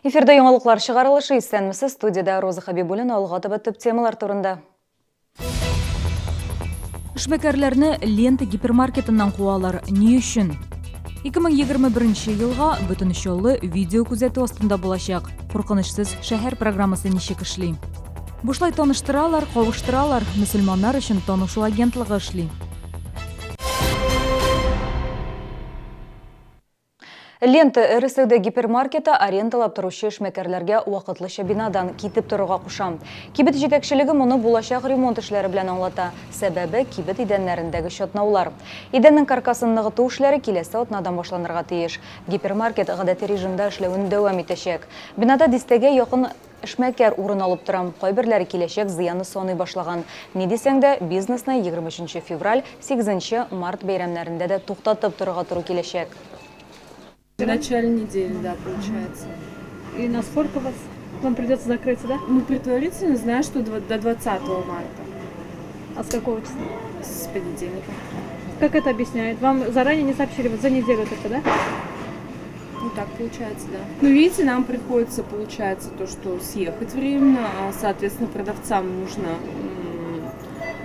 Эфирде яңалыклар чыгарылышы исәнмесез, студияда Роза Хабибуллина алга таба төп темалар турында. Эшмәкәрләрне лента гипермаркетыннан куалар. Ни өчен? 2021 елга бөтен чоллы видео күзәтү астында булачак. Куркынычсыз шәһәр программасы ничек эшли? Бушлай таныштыралар, кавыштыралар, мөселманнар өчен танышу агентлыгы эшли. Лента РСД гипермаркеты арендалап торучы эшмәкәрләргә вакытлыча бинадан китеп торырга куша. Кибет җитәкчелеге моны булачак ремонт эшләре белән аңлата. Сәбәбе кибет идәннәрендәге чатнаулар. Идәннең каркасын ныгыту эшләре киләсе атнадан башланырга тиеш. Гипермаркет гадәти режимда эшләвен дәвам итәчәк. Бинада дистәгә якын эшмәкәр урын алып тора. Кайберләре киләчәк зыяны саный башлаган. Ни дисәң дә, бизнесны 23 февраль, 8 март бәйрәмнәрендә дә туктатып торырга туры киләчәк. В начале недели, да, получается. И насколько вам придется закрыться, да? Ну, предварительно знаю, что до 20 марта. А с какого числа? С понедельника. Как это объясняет? Вам заранее не сообщили, вот за неделю только, да? Ну, так получается, да. Ну, видите, нам приходится, получается, то, что съехать временно, а, соответственно, продавцам нужно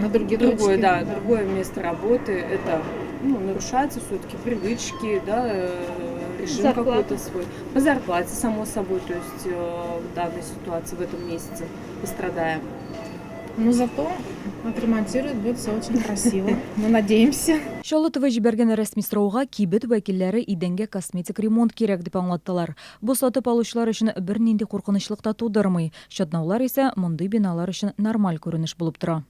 На другое место работы. Это нарушаются все-таки привычки, да, режим какой-то свой. По зарплате, само собой, то есть в данной ситуации, в этом месяце пострадаем. Но зато отремонтируют, будет все очень красиво. Мы надеемся. Шаллытовы җибәргән рәсми сорауга кибет вәкилләре идәнгә косметик ремонт кирәк дип аңлаттылар. Бу сатып алучылар өчен бернинди куркынычлык та тудырмый. Чатнаулар исә мондый биналар өчен нормаль күренеш булып тора.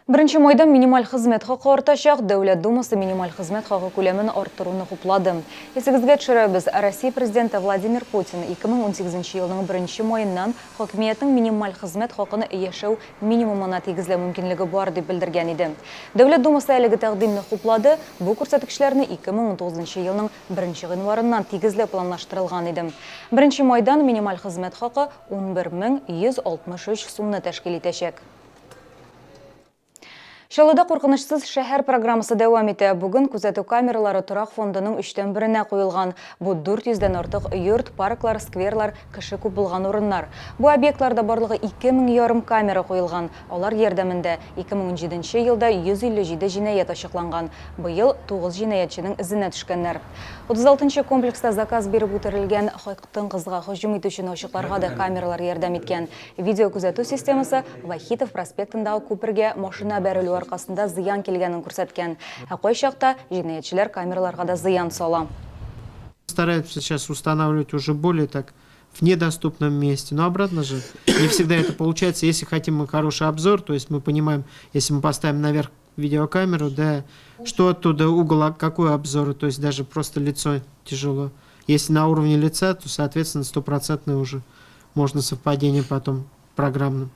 1 майда минималь хезмәт хакы артачак. Дәүләт думасы минималь хезмәт хакы күләмен арттыруны хуплады. Исегезгә төшерәбез, Россия президенты Владимир Путин 2018 елның 1 маеннан хакимиятның минималь хезмәт хакын яшәү минимумына тигезләү мөмкинлеге бар дип белдергән иде. Дәүләт думасы әлеге тәкъдимне хуплады. Бу күрсәткечләрне 2019 елның 1 гыйнварыннан тигезләү планлаштырылган иде. 1 майдан минималь хезмәт хакы 11163 сумны тәшкил итәчәк. Шалыда куркынычсыз шәһәр программасы дәвам итә. Бүген күзәтү камералары торак фондының 3/1-нә куелган. Бу 400-дән артык йорт, парклар, скверлар, кеше күп булган урыннар. Бу объектларда барлыгы 2500 камера куелган. Алар ярдәмендә 2017 елда 157 җинаять ачыкланган. Быел 9 җинаятьченең эзенә төшкәннәр. 36-нчы комплекста заказ биреп үтерелгән хатын-кызга һөҗүм итүчене ачыкларга да камералар ярдәм иткән. Видео күзәтү системасы Вахитов проспектындагы күпергә машина бәрелү аркасында зыян килгәнен күрсәткән. Кайчакта җинаятьчеләр камераларга да зыян сала. Стараются сейчас устанавливать уже более так в недоступном месте. Но обратно же не всегда это получается. Если хотим мы хороший обзор, то есть мы понимаем, если мы поставим наверх видеокамеру, да, что оттуда угол, какой обзор, то есть даже просто лицо тяжело. Если на уровне лица, то, соответственно, 100% уже можно совпадение потом в программном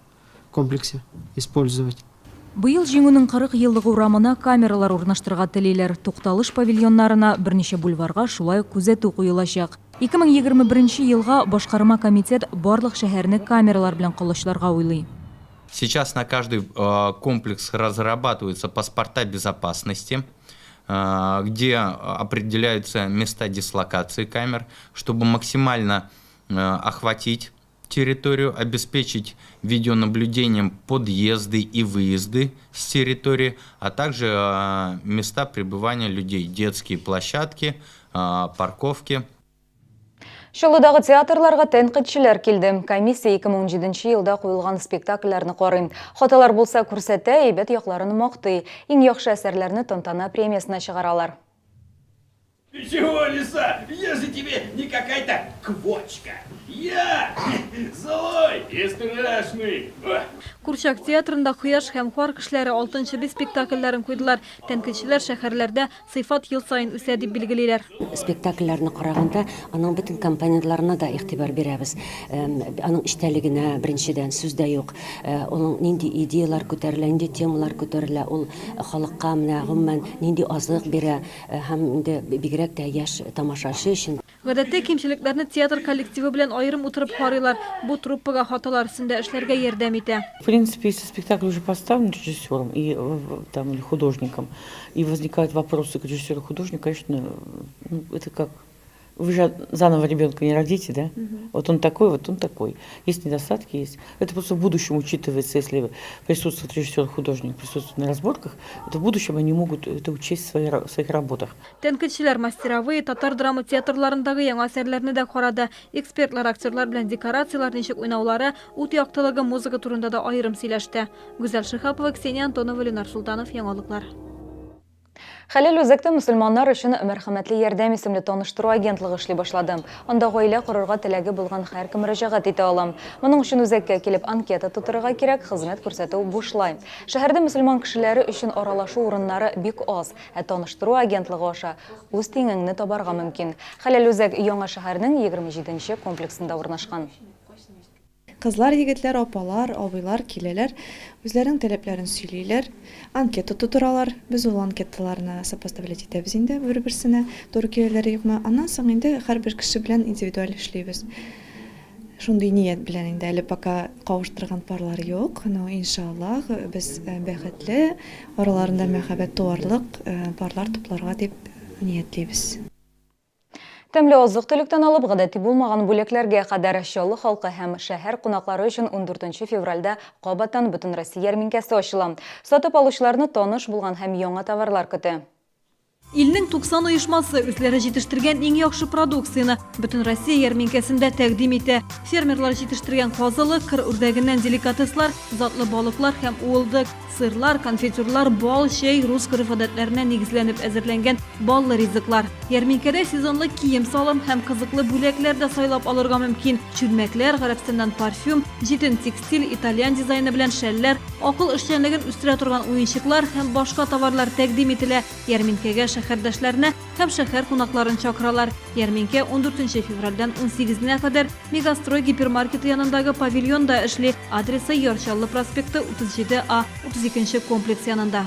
комплексе использовать. Быел җиңүнең 40 еллыгы урамына камералар урнаштырырга телиләр. Тукталыш павильоннарына берничә бульварга шулай күзәтү куелачак. 2021 елга башкарма комитет барлык шәһәрне камералар белән кылычларга уйлый. Сейчас на каждый комплекс разрабатываются паспорта безопасности, где определяются места дислокации камер, чтобы максимально охватить территорию, обеспечить видеонаблюдением подъезды и выезды с территории, а также места пребывания людей, детские площадки, парковки. Шалыдагы театрларга тәнкыйтьчеләр килде. Комиссия 2017 елда куелган спектакльләрне карый. Хаталар булса күрсәтә, әйбәт якларын мактый. Иң яхшы әсәрләрне тантана премиясына чыгаралар. Чего, лиса? Я же тебе не какая-то квочка. Я злой и страшный. Курчак театрында Хуяш һәм Хар кешеләре 6-нчы спектакльләрен куйдылар. Тәнкыйтьчеләр шәһәрләрдә сыйфат ел сайын үсә дип билгелиләр. Спектакльләрне караганда аның бөтен компонентларына да игътибар бирәбез. Аның эчтәлегенә беренчедән сүз дә юк. Аның нинди идеялар күтәрелә, нинди темалар күтәрелә, ул халыкка менә гомумән нинди азык бирә һәм инде бигрәк тә яшь тамашачы өчен. Гадәттә кимчелекләрне театр коллективы белән аерым утырып карыйлар. Бу труппага хаталар өстендә эшләргә ярдәм итә. В принципе, если спектакль уже поставлен режиссером и, там, или художником, и возникают вопросы к режиссеру художнику, конечно, это как вы же заново ребенка не родите, да? Вот он такой. Есть недостатки, есть. Это просто в будущем учитывается, если присутствует режиссер-художник, присутствует на разборках, то в будущем они могут это учесть в своих работах. Тәнкыйтьчеләр мастеровые татар драма театрларындагы яңа әсәрләрне дә карады. Экспертлар актерлар белән декорациялар ничек уйнаулары, ут яктылыгы, музыка турында да аерым сөйләште. Гүзәл Шихапова, Ксения Антонова, Ленар Султанов, яңалыклар. Хәлел үзәктә мөселманнар өчен мәрхәмәтле ярдәм исемле таныштыру агентлыгы эшли башлады. Анда гаилә корырга теләге булган һәркем мөрәҗәгать итә ала. Моның өчен үзәккә килеп анкета тутырырга кирәк, хезмәт күрсәтү бушлай. Шәһәрдә мөселман кешеләре өчен аралашу урыннары бик аз, таныштыру агентлыгы аша үз тиңеңне табарга мөмкин. Хәлел үзәк яңа шәһәрнең 27нче комплексында урнашкан. Кызлар, егетләр, апалар, абыйлар киләләр, үзләренең таләпләрен сөйлиләр, анкета тутыралар. Без ул анкеталарны сопоставлять итәбез инде бер-берсенә, туры киләләр юкмы. Аннан соң инде һәрбер кеше белән индивидуаль эшлибез. Шундый ният белән инде әле пока кавыштырган парлар юк, но иншаллах без бәхетле, араларында мәхәббәт туарлык парлар тупларга дип ниятлибез. Тәмле азык-төлектән алып, гадәти булмаган бүләкләргә кадәр Чаллы халкы һәм шәһәр кунаклары өчен 14 февральдә кабаттан бөтен Россия ярминкәсе ачыла. Сатып алучыларны таныш булган һәм яңа товарлар көтә. Илнең 90 оешмасы үзләре җитештергән иң яхшы продукцияны бөтен Россия ярминкәсендә тәкъдим итә. Фермерлар җитештергән казылы, кыр үрдәгеннән деликатеслар, затлы балыклар һәм уылдык, сырлар, конфетюрлар, бал, чәй, рус гореф-гадәтләренә нигезләнеп әзерләнгән баллы ризыклар. Ярминкәдә сезонлы кием салым һәм кызыклы бүләкләр дә сайлап алырга мөмкин. Чүлмәкләр, гарәпстәннән парфюм, җитен текстиль, итальян дизайны белән шәлләр, акыл эшчәнлеген үстерә торган уенчыклар һәм башка товарлар тәкъдим ителә. Ярминкәгә шәһәрдәшләрне һәм шәһәр кунакларын чакыралар. Ярминкә 14 февральдән 18-нә кадәр Мегастрой гипермаркеты янындагы павильонда эшли. Адресы Ярчаллы проспекты 37А 32 комплекс янында.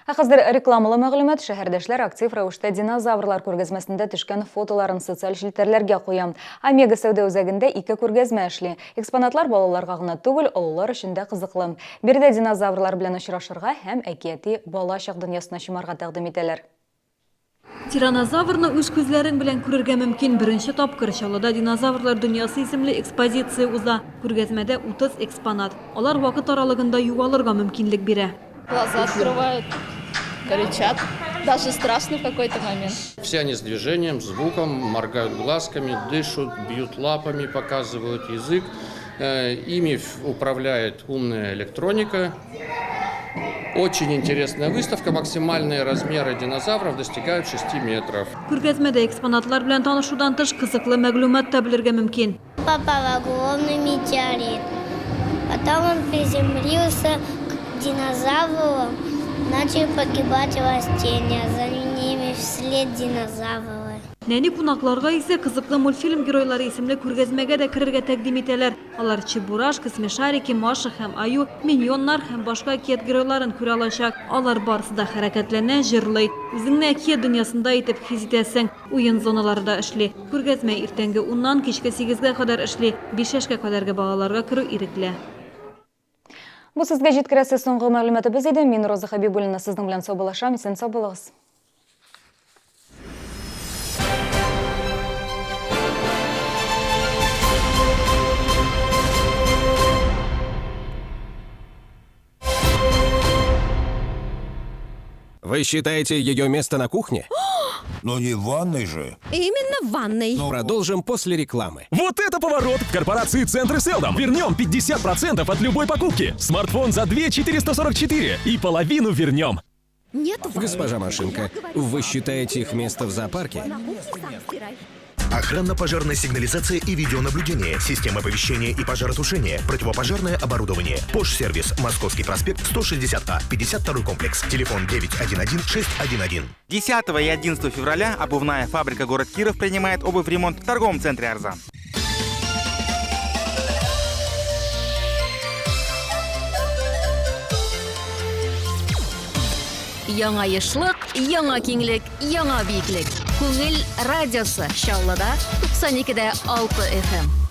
Хәзер рекламалы мәгълүмат. Шәһәрдәшләр актив рәвештә динозаврлар күргәзмәсендә төшкән фотоларын социаль җилтәрләргә куя. Омега сәүдә үзәгендә 2 күргәзмә эшли. Экспонатлар балаларга гына түгел, олылар өчен дә кызыклы. Биредә динозаврлар белән очрашырга һәм әкияти балачак дөньясына чумарга тәкъдим итәләр. Тиранозаврны үз күзләрең белән күрергә мөмкин. Беренче тапкыр Чаллыда динозаврлар дөньясы исемле экспозиция уза. Күргәзмәдә 30 экспонат. Алар вакыт аралыгында югалырга мөмкинлек бирә. Глаза открывают, кричат, даже страшно в какой-то момент. Все они с движением, звуком, моргают глазками, дышат, бьют лапами, показывают язык. Ими управляет умная электроника. Очень интересная выставка. Максимальные размеры динозавров достигают 6 метров. Күргәзмәдә экспонатлар белән танышудан тыш кызыклы мәгълүмат та белергә мөмкин. Попал огромный метеорит. Потом он приземлился к динозаврам, начали погибать растения, за ними вслед динозавры. Нәни кунакларга исә кызыклы мультфильм геройлары исемле күргәзмәгә дә керергә тәкъдим итәләр. Алар Чебурашка, Смешарики, Маша һәм Аю, Миньоннар һәм башка кият геройларын күрә алачак. Алар барысы да хәрәкәтләнә, җырлый. Үзеңне кият дөньясында итеп хис итәсең. Уен зоналары да эшли. Күргәзмә иртәнге 10-нан кичке 8-гә кадәр эшли. 5 яшькә кадәрге балаларга керү ирекле. Бу сезгә җиткерәсе соңгы мәгълүматыбыз иде. Мин Роза Хәбибуллина сезнең белән саубуллашам. Исән сау булыгыз. Вы считаете ее место на кухне? Но не в ванной же. Именно в ванной. Продолжим после рекламы. Вот это поворот! В корпорации Центры Селдом вернем 50% от любой покупки. Смартфон за 2444 и половину вернем. Нет. Госпожа Машинка, вы считаете их место в зоопарке? Охранно-пожарная сигнализация и видеонаблюдение, система оповещения и пожаротушения, противопожарное оборудование, Пош-сервис, Московский проспект, 160А, 52 комплекс, телефон 911-611. 10 и 11 февраля обувная фабрика город Киров принимает обувь в ремонт в торговом центре «Арзан». Яңа ешлык, яңа киңлек, яңа биеклек. Күңел радиосы Чаллыда 92.6 FM.